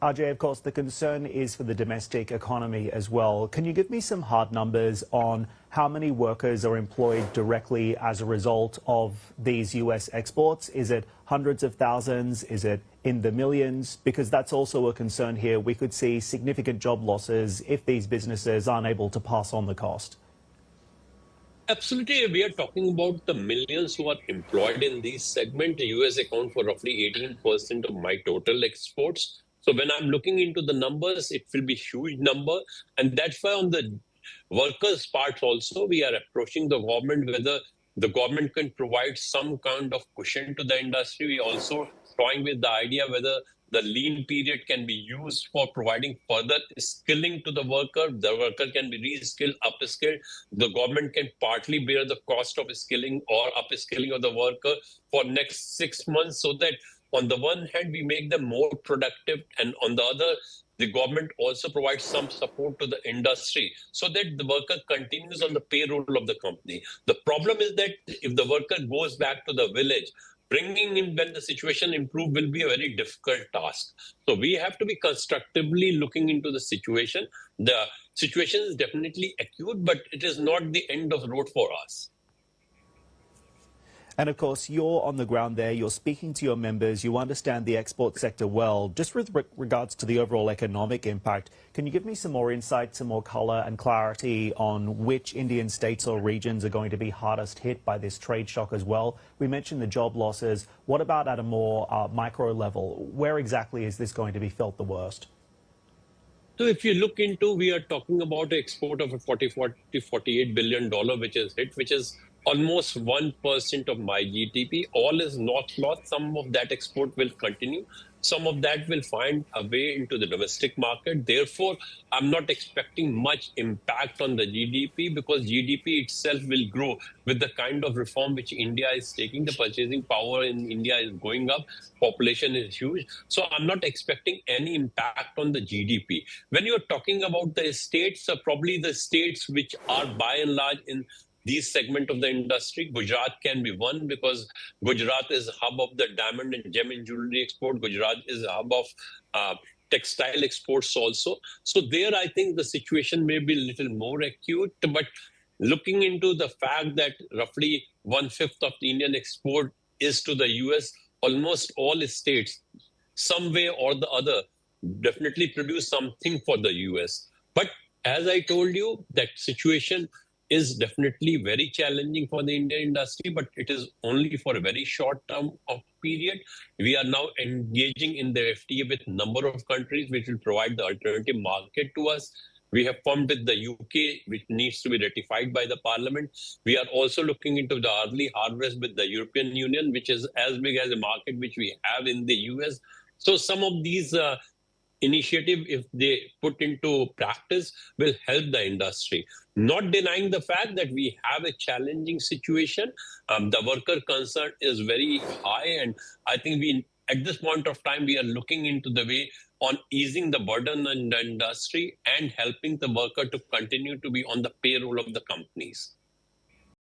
Ajay, of course, the concern is for the domestic economy as well. Can you give me some hard numbers on how many workers are employed directly as a result of these US exports? Is it hundreds of thousands? Is it in the millions? Because that's also a concern here. We could see significant job losses if these businesses aren't able to pass on the cost. Absolutely. We are talking about the millions who are employed in these segments. The US account for roughly 18% of my total exports. So when I'm looking into the numbers, it will be a huge number. And that's why on the workers' part also, we are approaching the government whether the government can provide some kind of cushion to the industry. We also toying with the idea whether the lean period can be used for providing further skilling to the worker. The worker can be reskilled, upskilled. The government can partly bear the cost of skilling or upskilling of the worker for next 6 months so that on the one hand, we make them more productive, and on the other, the government also provides some support to the industry so that the worker continues on the payroll of the company. The problem is that if the worker goes back to the village, bringing in when the situation improves will be a very difficult task. So we have to be constructively looking into the situation. The situation is definitely acute, but it is not the end of the road for us. And of course, you're on the ground there, you're speaking to your members, you understand the export sector well. Just with regards to the overall economic impact, can you give me some more insight, some more colour and clarity on which Indian states or regions are going to be hardest hit by this trade shock as well? We mentioned the job losses. What about at a more micro level? Where exactly is this going to be felt the worst? So if you look into, we are talking about an export of a $48 billion, which is hit, which is almost 1% of my GDP. All is not lost. Some of that export will continue. Some of that will find a way into the domestic market. Therefore, I'm not expecting much impact on the GDP because GDP itself will grow with the kind of reform which India is taking. The purchasing power in India is going up. Population is huge. So I'm not expecting any impact on the GDP. When you're talking about the states, probably the states which are by and large in these segment of the industry, Gujarat can be one because Gujarat is a hub of the diamond and gem and jewelry export. Gujarat is a hub of textile exports also. So there, I think the situation may be a little more acute, but looking into the fact that roughly 1/5 of the Indian export is to the US, almost all states, some way or the other, definitely produce something for the US. But as I told you, that situation is definitely very challenging for the Indian industry, but it is only for a very short term of period. We are now engaging in the FTA with a number of countries which will provide the alternative market to us. We have formed with the UK, which needs to be ratified by the parliament. We are also looking into the early harvest with the European Union, which is as big as a market which we have in the US. So some of these initiative, if they put into practice, will help the industry. Not denying the fact that we have a challenging situation. The worker concern is very high, and I think at this point of time, we are looking into the way on easing the burden on the industry and helping the worker to continue to be on the payroll of the companies.